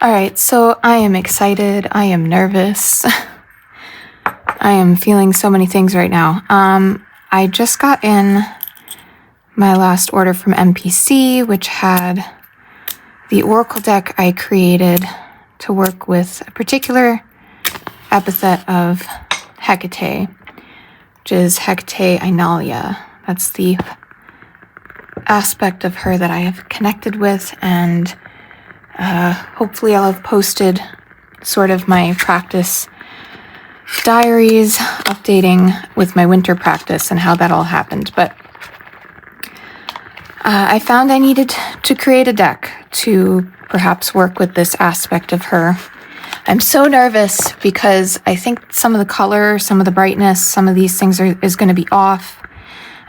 All right, so I am excited. I am nervous. I am feeling so many things right now. I just got in my last order from MPC, which had the oracle deck I created to work with a particular epithet of Hekate, which is Hekate Einalia. That's the aspect of her that I have connected with, and hopefully I'll have posted sort of my practice diaries, updating with my winter practice and how that all happened. But I found I needed to create a deck to perhaps work with this aspect of her. I'm so nervous because I think some of the color, some of the brightness, some of these things is going to be off.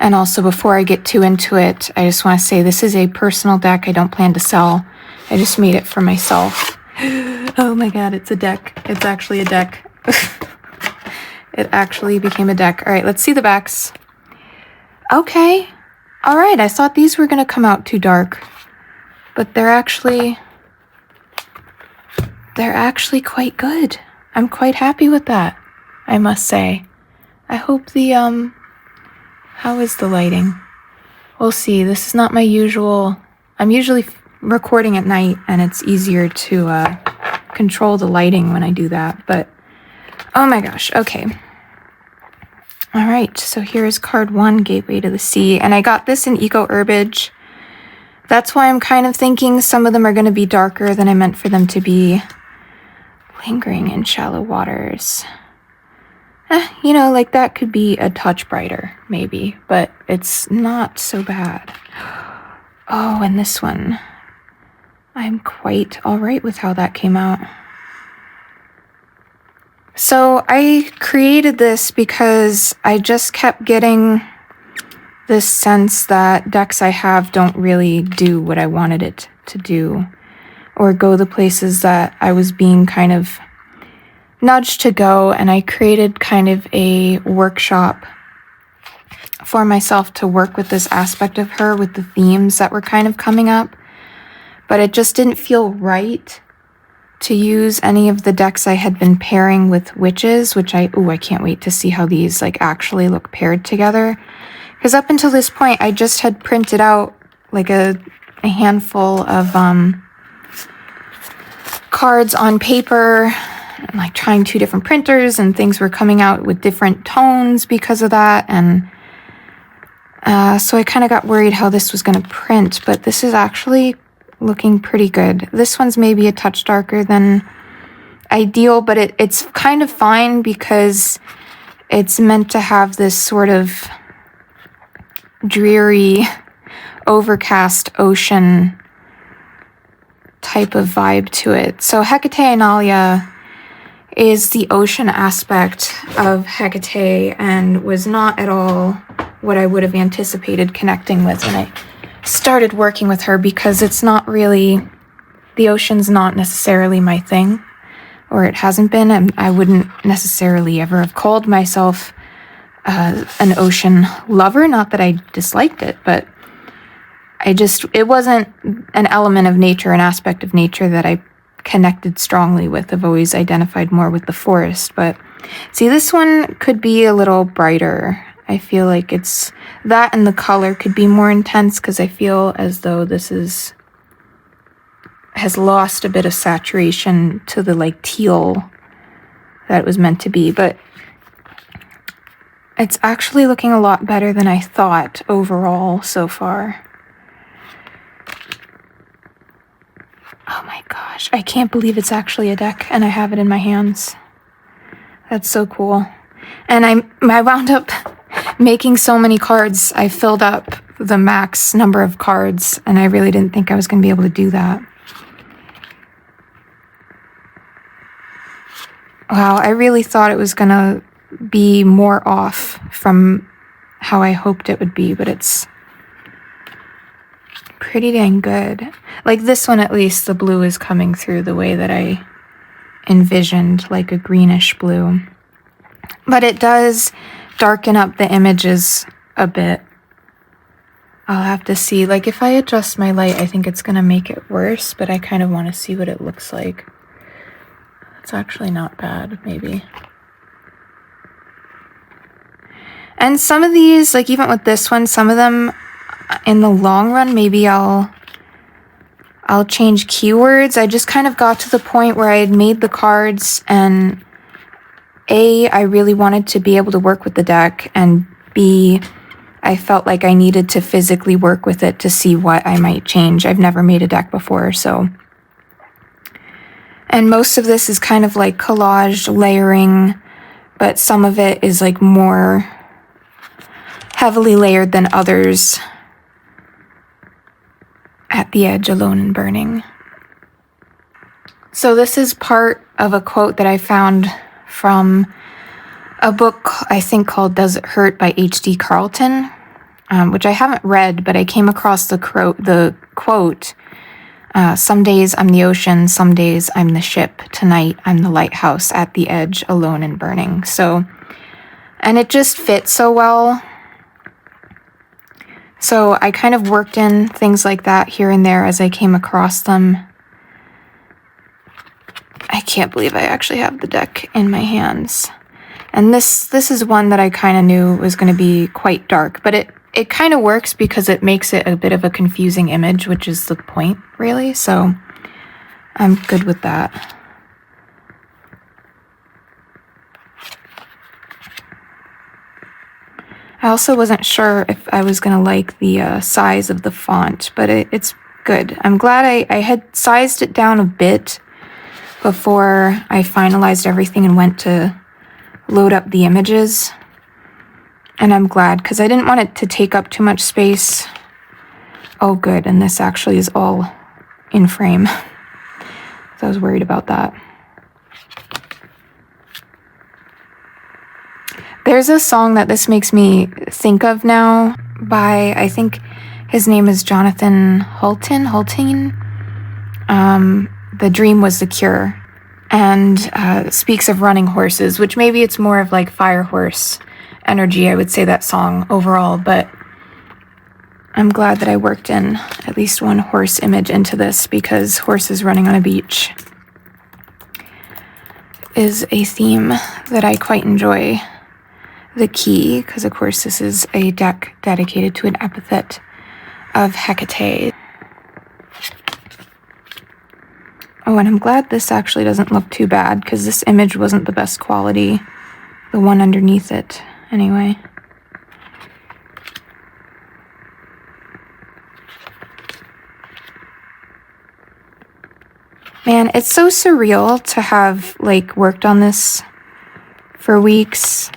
And also, before I get too into it, I just want to say this is a personal deck I don't plan to sell. I just made it for myself. Oh my god, it's a deck. It's actually a deck. It actually became a deck. All right, let's see the backs. Okay. All right, I thought these were going to come out too dark, but they're actually quite good. I'm quite happy with that, I must say. I hope the, how is the lighting? We'll see. This is not my usual. I'm usually recording at night, and it's easier to control the lighting when I do that, but oh my gosh, okay. All right, so here's card 1, Gateway to the Sea, and I got this in Eco Herbage. That's why I'm kind of thinking some of them are going to be darker than I meant for them to be. Lingering in Shallow Waters. Like that could be a touch brighter, maybe, but it's not so bad. Oh, and this one. I'm quite all right with how that came out. So I created this because I just kept getting this sense that decks I have don't really do what I wanted it to do, or go the places that I was being kind of nudged to go, and I created kind of a workshop for myself to work with this aspect of her with the themes that were kind of coming up, but it just didn't feel right to use any of the decks I had been pairing with witches, which I can't wait to see how these like actually look paired together, because up until this point I just had printed out like a handful of cards on paper, and like trying 2 different printers, and things were coming out with different tones because of that, and so I kind of got worried how this was going to print, but this is actually looking pretty good. This one's maybe a touch darker than ideal, but it's kind of fine because it's meant to have this sort of dreary, overcast ocean type of vibe to it. So Hekate Einalia is the ocean aspect of Hekate, and was not at all what I would have anticipated connecting with when I started working with her, because it's not really, the ocean's not necessarily my thing, or it hasn't been, and I wouldn't necessarily ever have called myself an ocean lover. Not that I disliked it, but it wasn't an element of nature, an aspect of nature that I connected strongly with. I've always identified more with the forest, but see, this one could be a little brighter. I feel like it's that, and the color could be more intense, because I feel as though this has lost a bit of saturation to the like teal that it was meant to be, but it's actually looking a lot better than I thought overall so far. Oh my gosh, I can't believe it's actually a deck and I have it in my hands. That's so cool. And I wound up making so many cards. I filled up the max number of cards, and I really didn't think I was going to be able to do that. Wow, I really thought it was going to be more off from how I hoped it would be, but it's pretty dang good. Like this one, at least, the blue is coming through the way that I envisioned, like a greenish blue. But it does darken up the images a bit. I'll have to see. Like, if I adjust my light, I think it's going to make it worse, but I kind of want to see what it looks like. It's actually not bad, maybe. And some of these, like even with this one, some of them in the long run, maybe I'll change keywords. I just kind of got to the point where I had made the cards, and A, I really wanted to be able to work with the deck, and B, I felt like I needed to physically work with it to see what I might change. I've never made a deck before, so. And most of this is kind of like collage layering, but some of it is like more heavily layered than others. At the edge, alone and burning. So this is part of a quote that I found from a book, I think, called Does It Hurt by H.D. Carlton, which I haven't read, but I came across the quote, some days I'm the ocean, some days I'm the ship, tonight I'm the lighthouse at the edge, alone and burning. So, and it just fits so well. So I kind of worked in things like that here and there as I came across them. I can't believe I actually have the deck in my hands. And this is one that I kind of knew was going to be quite dark, but it kind of works because it makes it a bit of a confusing image, which is the point, really. So I'm good with that. I also wasn't sure if I was going to like the size of the font, but it's good. I'm glad I had sized it down a bit before I finalized everything and went to load up the images. And I'm glad, because I didn't want it to take up too much space. Oh, good. And this actually is all in frame. So I was worried about that. There's a song that this makes me think of now by, I think his name is Jonathan Hultin. The Dream Was the Cure. And speaks of running horses, which maybe it's more of like fire horse energy, I would say, that song overall, but I'm glad that I worked in at least one horse image into this, because horses running on a beach is a theme that I quite enjoy. The key, because of course this is a deck dedicated to an epithet of Hekate. Oh, and I'm glad this actually doesn't look too bad, because this image wasn't the best quality. The one underneath it, anyway. Man, it's so surreal to have, like, worked on this for weeks,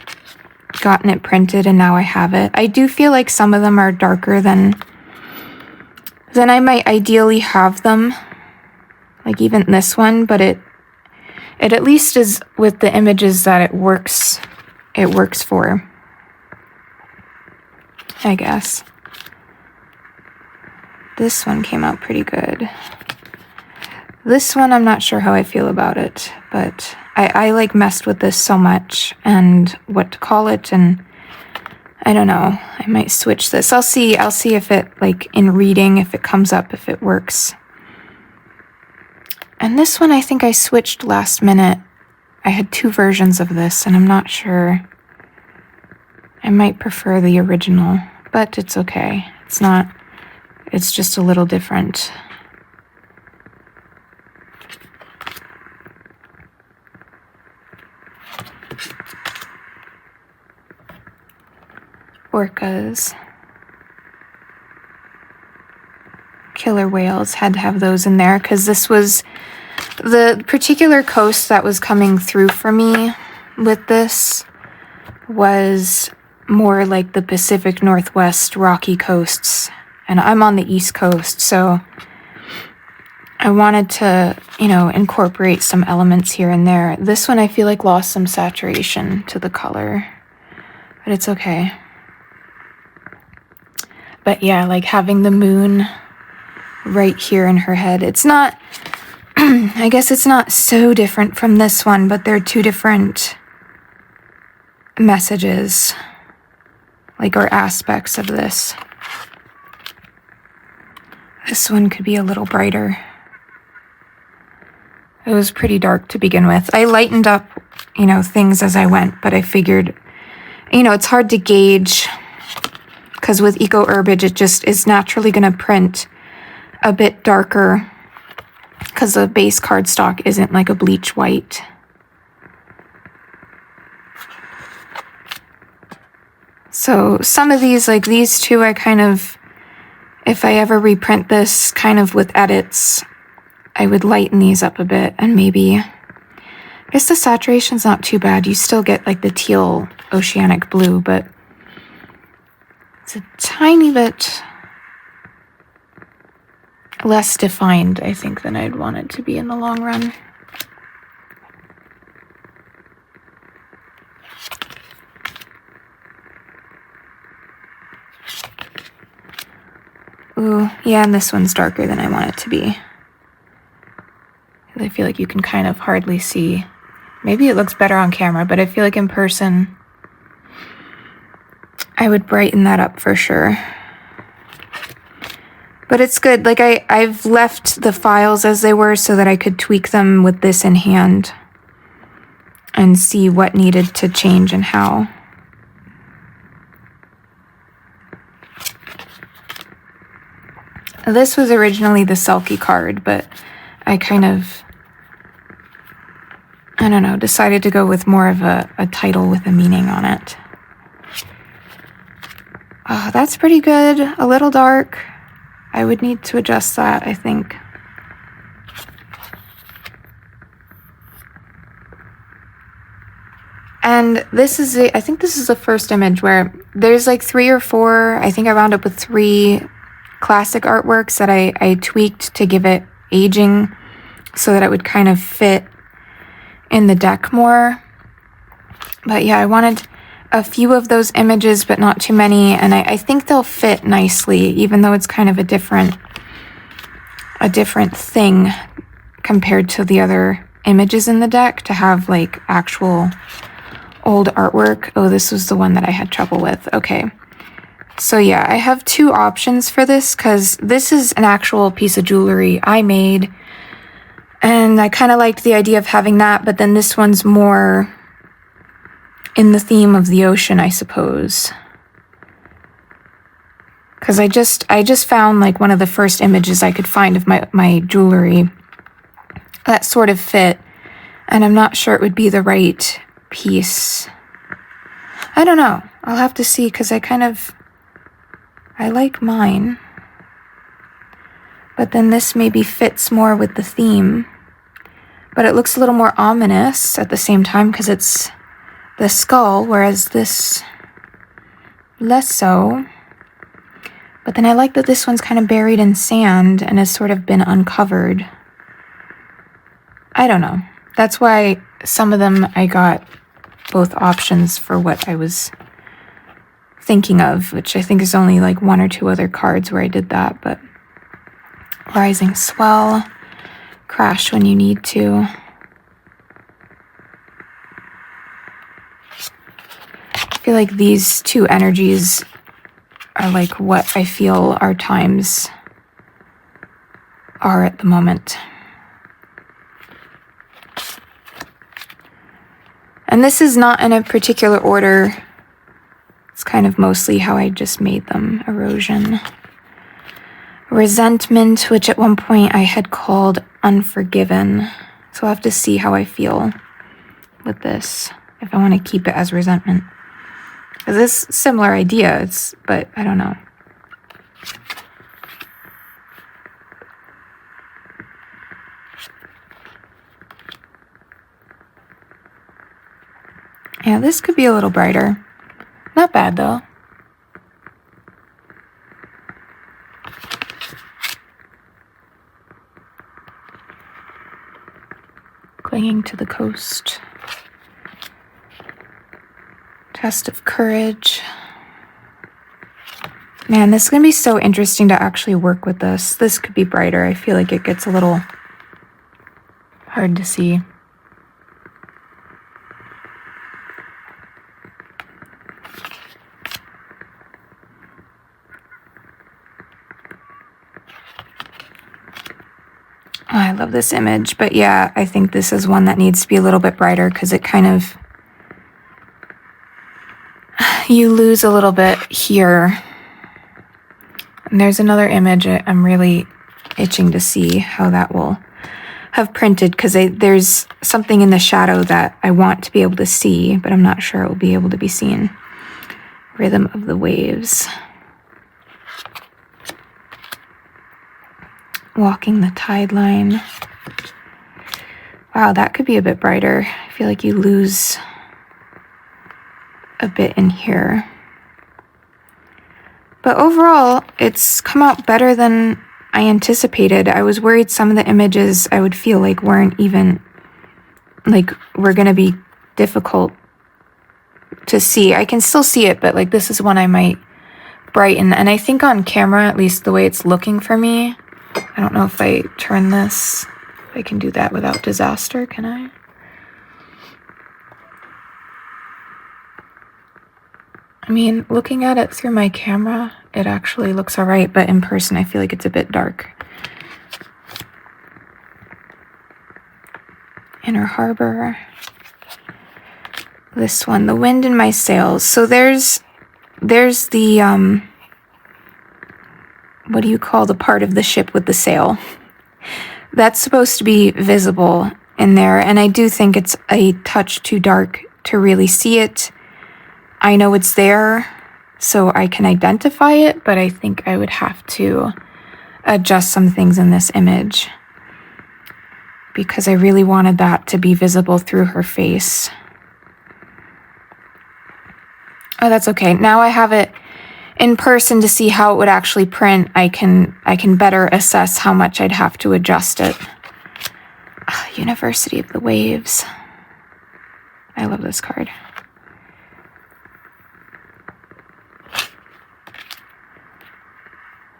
gotten it printed, and now I have it. I do feel like some of them are darker than I might ideally have them. Like even this one, but it at least is with the images that it works for, I guess. This one came out pretty good. This one, I'm not sure how I feel about it, but I like messed with this so much and what to call it, and I don't know. I might switch this. I'll see if it, like in reading, if it comes up, if it works. And this one, I think I switched last minute. I had 2 versions of this, and I'm not sure. I might prefer the original, but it's okay. It's just a little different. Orcas. Killer whales, had to have those in there, because this was the particular coast that was coming through for me with this was more like the Pacific Northwest rocky coasts, and I'm on the East Coast, so I wanted to, incorporate some elements here and there. This one I feel like lost some saturation to the color, but it's okay. But yeah, like having the moon right here in her head. It's not, I guess it's not so different from this one, but they're 2 different messages, like, or aspects of this. This one could be a little brighter. It was pretty dark to begin with. I lightened up, things as I went, but I figured, it's hard to gauge because with Eco Herbage, it just is naturally going to print a bit darker because the base cardstock isn't like a bleach white. So some of these, like these two, I kind of, if I ever reprint this kind of with edits, I would lighten these up a bit and maybe, I guess the saturation's not too bad. You still get like the teal oceanic blue, but it's a tiny bit less defined, I think, than I'd want it to be in the long run. Ooh, yeah, and this one's darker than I want it to be. I feel like you can kind of hardly see. Maybe it looks better on camera, but I feel like in person, I would brighten that up for sure. But it's good. Like I've left the files as they were so that I could tweak them with this in hand and see what needed to change and how. This was originally the Selkie card, but I kind of, I don't know, decided to go with more of a title with a meaning on it. Oh, that's pretty good. A little dark. I would need to adjust that, I think. And this is, I think this is the first image where there's like 3 or 4, I think I wound up with 3 classic artworks that I tweaked to give it aging so that it would kind of fit in the deck more. But yeah, I wanted a few of those images, but not too many, and I think they'll fit nicely, even though it's kind of a different thing compared to the other images in the deck to have like actual old artwork. Oh, this was the one that I had trouble with. Okay. So yeah, I have 2 options for this because this is an actual piece of jewelry I made, and I kind of liked the idea of having that, but then this one's more in the theme of the ocean, I suppose. Because I just found like one of the first images I could find of my jewelry that sort of fit, and I'm not sure it would be the right piece. I don't know. I'll have to see because I like mine. But then this maybe fits more with the theme. But it looks a little more ominous at the same time because it's the skull, whereas this less so. But then I like that this one's kind of buried in sand and has sort of been uncovered. I don't know. That's why some of them I got both options for what I was thinking of, which I think is only like 1 or 2 other cards where I did that. But rising swell, crash when you need to. I feel like these 2 energies are like what I feel our times are at the moment. And this is not in a particular order. It's kind of mostly how I just made them. Erosion. Resentment, which at one point I had called Unforgiven. So I'll have to see how I feel with this, if I want to keep it as resentment. Because this similar idea, but I don't know. Yeah, this could be a little brighter. Not bad though. Clinging to the coast. Test of courage. Man, this is going to be so interesting to actually work with this. This could be brighter. I feel like it gets a little hard to see. this image, but yeah, I think this is one that needs to be a little bit brighter because it kind of, you lose a little bit here. And there's another image I'm really itching to see how that will have printed, because there's something in the shadow that I want to be able to see, but I'm not sure it will be able to be seen. Rhythm of the waves. Walking the tide line. Wow, that could be a bit brighter. I feel like you lose a bit in here. But overall, it's come out better than I anticipated. I was worried some of the images I would feel like weren't even, like, were going to be difficult to see. I can still see it, but like this is one I might brighten. And I think on camera, at least the way it's looking for me, I don't know if I turn this, if I can do that without disaster, can I? I mean, looking at it through my camera, it actually looks all right, but in person I feel like it's a bit dark. Inner Harbor. This one, the wind in my sails. So there's the, what do you call the part of the ship with the sail? That's supposed to be visible in there, and I do think it's a touch too dark to really see it. I know it's there, so I can identify it, but I think I would have to adjust some things in this image because I really wanted that to be visible through her face. Oh, that's okay. Now I have it in person to see how it would actually print. I can better assess how much I'd have to adjust it. University of the Waves. I love this card.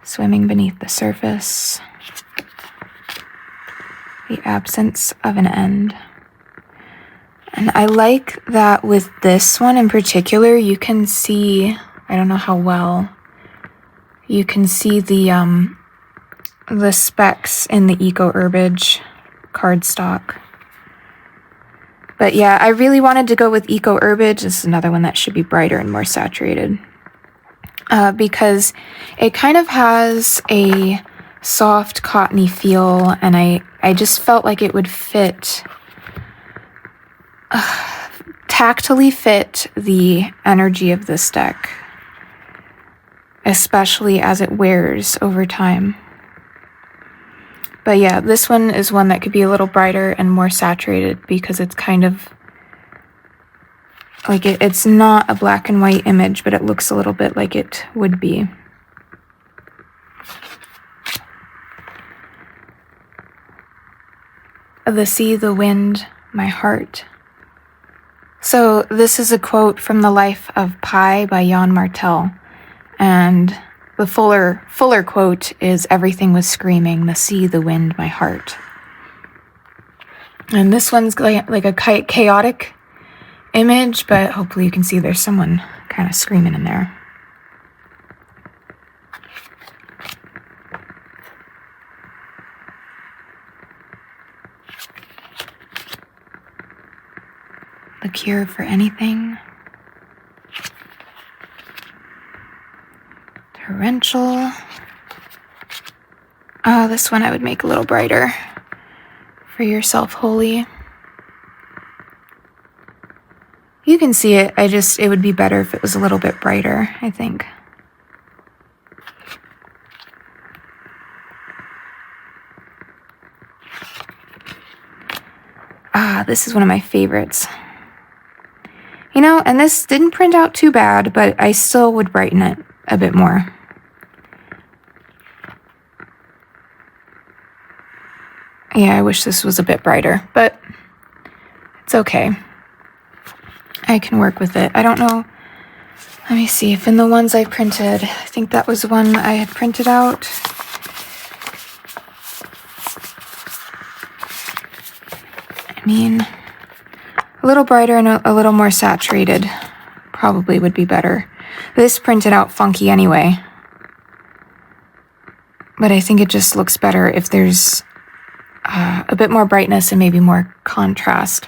Swimming beneath the surface. The absence of an end. And I like that with this one in particular, you can see, I don't know how well, you can see the specs in the Eco Herbage cardstock. But yeah, I really wanted to go with Eco Herbage. This is another one that should be brighter and more saturated. Because it kind of has a soft cottony feel, and I just felt like it would fit, tactily fit the energy of this deck, especially as it wears over time. But yeah, this one is one that could be a little brighter and more saturated because it's kind of like it's not a black and white image, but it looks a little bit like it would be. The sea, the wind, my heart. So this is a quote from The Life of Pi by Jan Martel. And the fuller quote is, "Everything was screaming, the sea, the wind, my heart." And this one's like a chaotic image, but hopefully you can see there's someone kind of screaming in there. The cure for anything. Torrential. Oh, this one I would make a little brighter. For yourself, holy. You can see it. It would be better if it was a little bit brighter, I think. This is one of my favorites. You know, and this didn't print out too bad, but I still would brighten it a bit more. Yeah, I wish this was a bit brighter, but it's okay. I can work with it. I don't know. Let me see if in the ones I printed, I think that was one I had printed out. I mean, a little brighter and a little more saturated probably would be better. This printed out funky anyway. But I think it just looks better if there's a bit more brightness and maybe more contrast,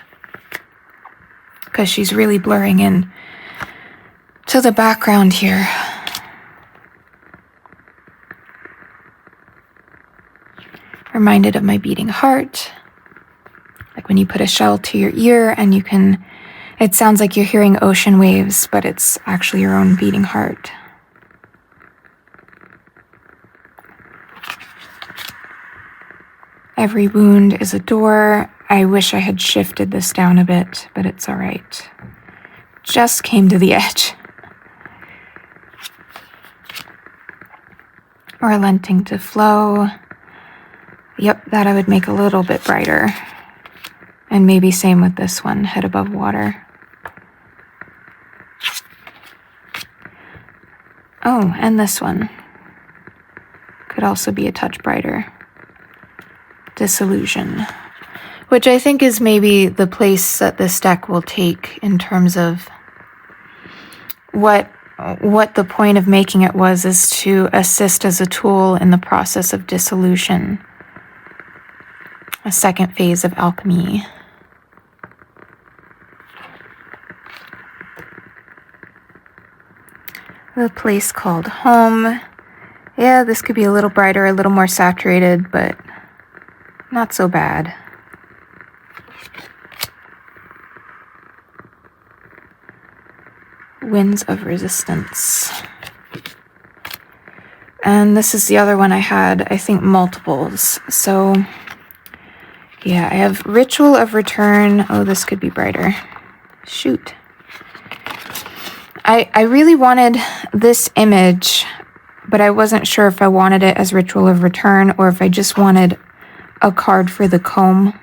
because she's really blurring in to the background here. Reminded of my beating heart, like when you put a shell to your ear and it sounds like you're hearing ocean waves, but it's actually your own beating heart. Every wound is a door. I wish I had shifted this down a bit, but it's all right. Just came to the edge. Relenting to flow. Yep, that I would make a little bit brighter. And maybe same with this one, head above water. Oh, and this one could also be a touch brighter. Disillusion, which I think is maybe the place that this deck will take in terms of what the point of making it was, is to assist as a tool in the process of dissolution, a second phase of alchemy. The place called home. Yeah, this could be a little brighter, a little more saturated, but not so bad. Winds of Resistance. And this is the other one I had, I think, multiples. So, yeah, I have Ritual of Return. Oh, this could be brighter. Shoot. I really wanted this image, but I wasn't sure if I wanted it as Ritual of Return or if I just wanted a card for the comb.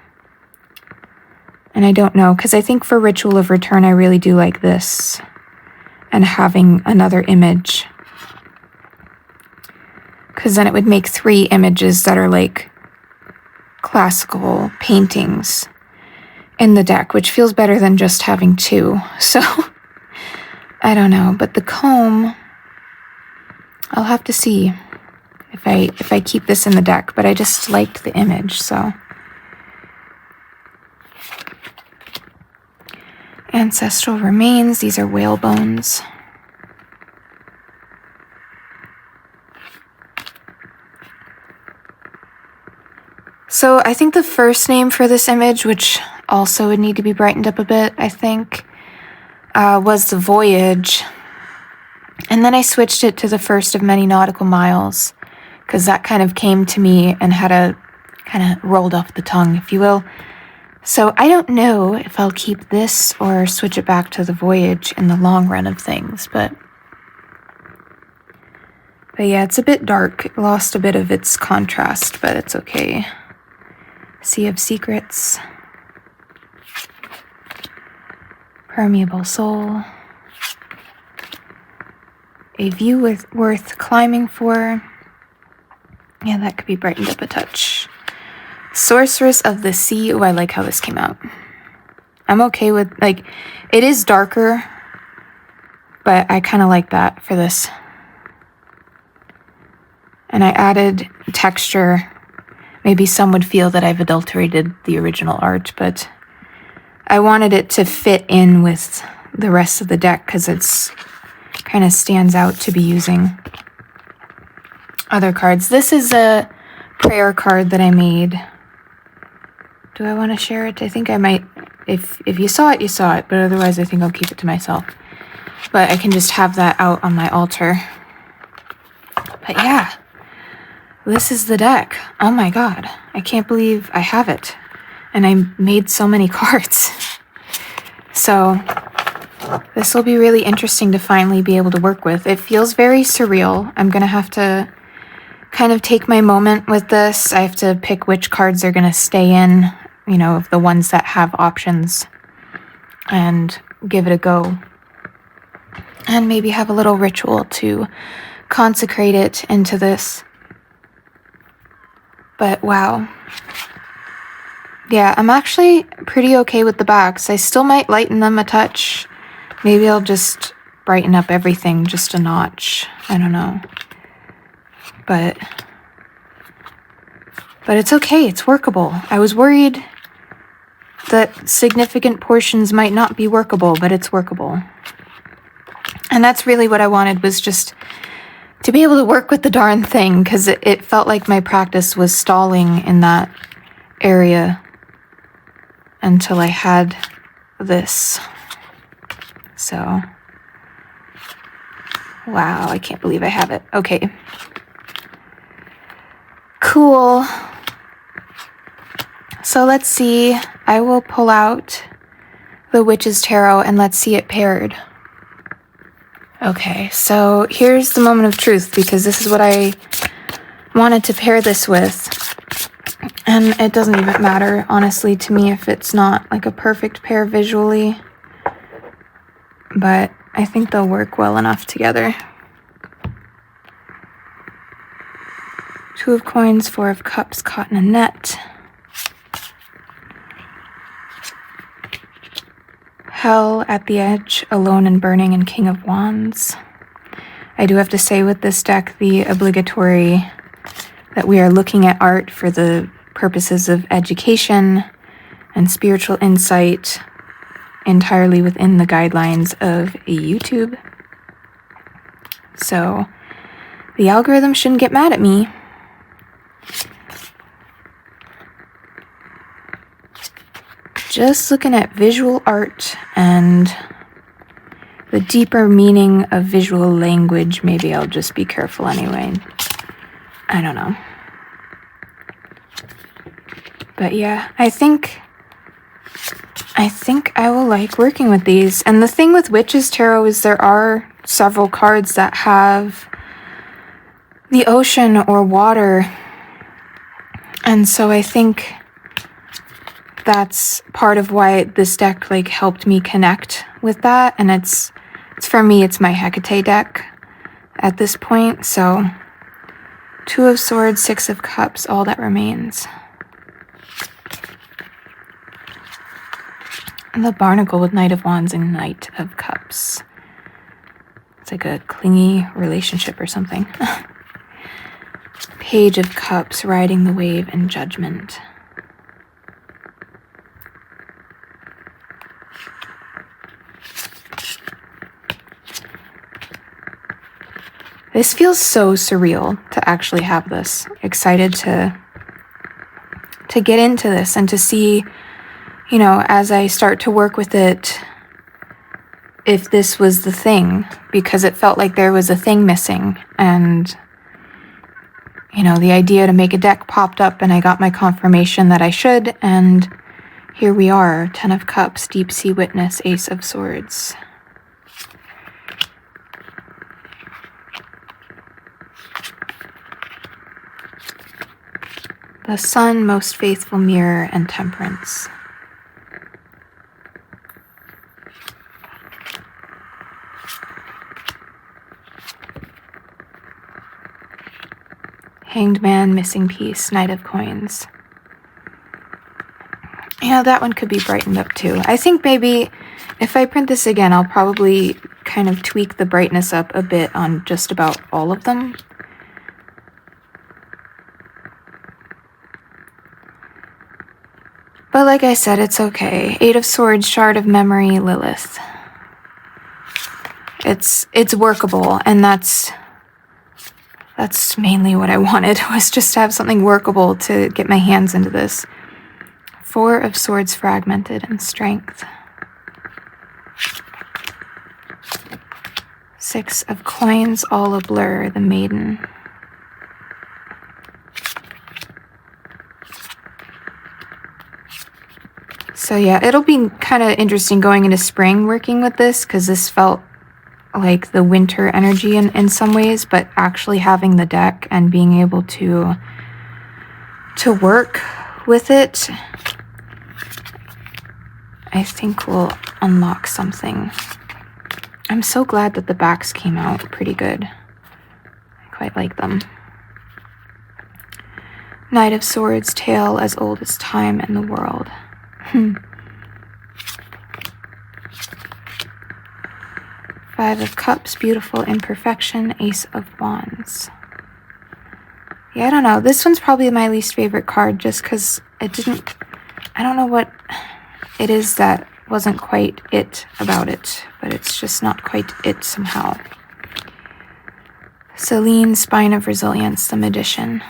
And I don't know, because I think for Ritual of Return, I really do like this. And having another image. Because then it would make 3 images that are like classical paintings in the deck, which feels better than just having 2. So, I don't know. But the comb, I'll have to see if I keep this in the deck. But I just liked the image, so. Ancestral Remains. These are whale bones. So I think the first name for this image, which also would need to be brightened up a bit, I think, was The Voyage. And then I switched it to The First of Many Nautical Miles, because that kind of came to me and had a kind of rolled off the tongue, if you will. So I don't know if I'll keep this or switch it back to The Voyage in the long run of things, but yeah, it's a bit dark. It lost a bit of its contrast, but it's okay. Sea of Secrets. Permeable Soul. A View Worth Climbing For. Yeah, that could be brightened up a touch. Sorceress of the Sea. Oh, I like how this came out. I'm okay with, like, it is darker, but I kind of like that for this. And I added texture. Maybe some would feel that I've adulterated the original art, but I wanted it to fit in with the rest of the deck because it's kind of stands out to be using other cards. This is a prayer card that I made. Do I want to share it? I think I might. If you saw it, you saw it, but otherwise I think I'll keep it to myself. But I can just have that out on my altar. But yeah. This is the deck. Oh my god. I can't believe I have it. And I made so many cards. So, this will be really interesting to finally be able to work with. It feels very surreal. I'm going to have to kind of take my moment with this. I have to pick which cards are going to stay in, you know, the ones that have options. And give it a go. And maybe have a little ritual to consecrate it into this. But wow. Yeah, I'm actually pretty okay with the backs. I still might lighten them a touch. Maybe I'll just brighten up everything just a notch. I don't know. But But it's okay, it's workable. I was worried that significant portions might not be workable, but it's workable. And that's really what I wanted, was just to be able to work with the darn thing, because it felt like my practice was stalling in that area until I had this. So, wow, I can't believe I have it. Okay. Cool. So let's see. I will pull out the Witch's Tarot and let's see it paired. Okay, so here's the moment of truth, because this is what I wanted to pair this with. And it doesn't even matter, honestly, to me if it's not like a perfect pair visually. But I think they'll work well enough together. Two of Coins, Four of Cups, caught in a net. Hell at the Edge, Alone and Burning, and King of Wands. I do have to say with this deck, the obligatory that we are looking at art for the purposes of education and spiritual insight, entirely within the guidelines of YouTube. So the algorithm shouldn't get mad at me. Just looking at visual art and the deeper meaning of visual language. Maybe I'll just be careful anyway. I don't know. But yeah, I think I will like working with these. And the thing with Witch's Tarot is there are several cards that have the ocean or water. And so I think that's part of why this deck like helped me connect with that. And it's for me, it's my Hekate deck at this point. So Two of Swords, Six of Cups, all that remains. And the Barnacle with Knight of Wands and Knight of Cups. It's like a clingy relationship or something. Page of Cups, Riding the Wave, and Judgment. This feels so surreal to actually have this. Excited to get into this and to see, you know, as I start to work with it, if this was the thing, because it felt like there was a thing missing. And, you know, the idea to make a deck popped up and I got my confirmation that I should. And here we are, 10 of Cups, Deep Sea Witness, Ace of Swords. The Sun, Most Faithful Mirror, and Temperance. Hanged Man, Missing Piece, Knight of Coins. Yeah, that one could be brightened up too. I think maybe if I print this again, I'll probably kind of tweak the brightness up a bit on just about all of them. But like I said, it's okay. Eight of Swords, Shard of Memory, Lilith. It's workable, and that's mainly what I wanted, was just to have something workable to get my hands into this. Four of Swords, Fragmented, and Strength. Six of Coins, All a Blur, the Maiden. So yeah, it'll be kind of interesting going into spring working with this, because this felt like the winter energy in some ways, but actually having the deck and being able to work with it, I think will unlock something. I'm so glad that the backs came out pretty good. I quite like them. Knight of Swords, Tale as Old as Time and the World. Five of Cups, Beautiful Imperfection, Ace of Wands. Yeah, I don't know. This one's probably my least favorite card just because it didn't... I don't know what it is that wasn't quite it about it, but it's just not quite it somehow. Celine, Spine of Resilience, the Magician.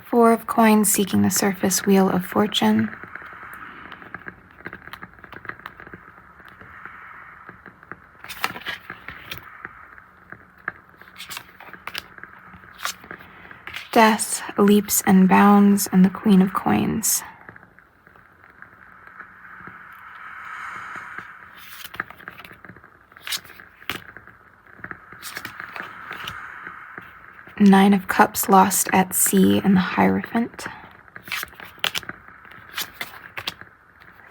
Four of Coins, Seeking the Surface, Wheel of Fortune. Death, Leaps and Bounds, and the Queen of Coins. Nine of Cups, Lost at Sea, and the Hierophant.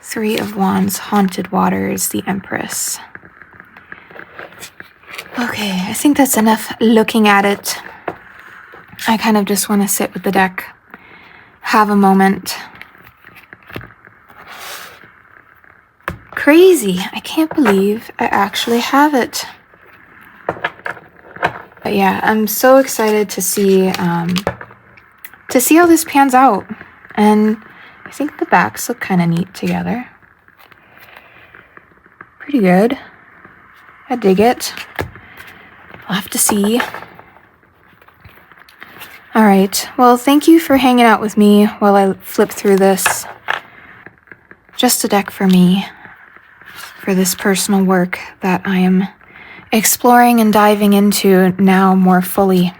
Three of Wands, Haunted Waters, the Empress. Okay, I think that's enough looking at it. I kind of just want to sit with the deck, have a moment. Crazy, I can't believe I actually have it. But yeah, I'm so excited to see how this pans out. And I think the backs look kind of neat together. Pretty good. I dig it. I'll have to see. All right, well, thank you for hanging out with me while I flip through this. Just a deck for me, for this personal work that I am exploring and diving into now more fully.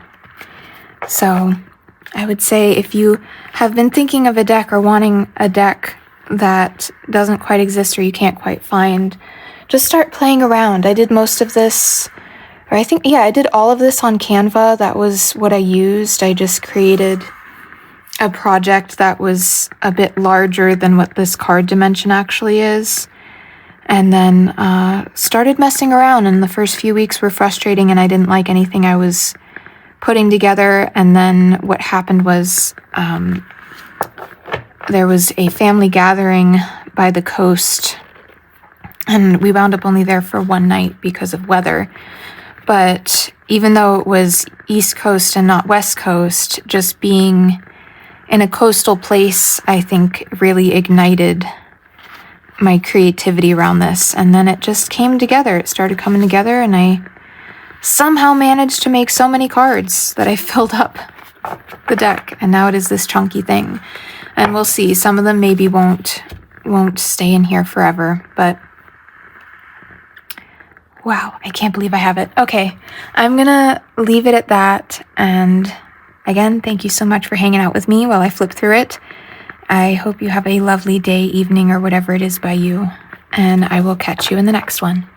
So I would say if you have been thinking of a deck or wanting a deck that doesn't quite exist or you can't quite find, just start playing around. I did most of this, or I did all of this on Canva. That was what I used. I just created a project that was a bit larger than what this card dimension actually is. And then started messing around, and the first few weeks were frustrating and I didn't like anything I was putting together. And then what happened was there was a family gathering by the coast, and we wound up only there for one night because of weather. But even though it was East Coast and not West Coast, just being in a coastal place, I think really ignited my creativity around this. And then it just came together. It started coming together, and I somehow managed to make so many cards that I filled up the deck, and now it is this chunky thing. And we'll see. Some of them maybe won't stay in here forever, but wow, I can't believe I have it. Okay, I'm gonna leave it at that. And again, thank you so much for hanging out with me while I flip through it. I hope you have a lovely day, evening, or whatever it is by you, and I will catch you in the next one.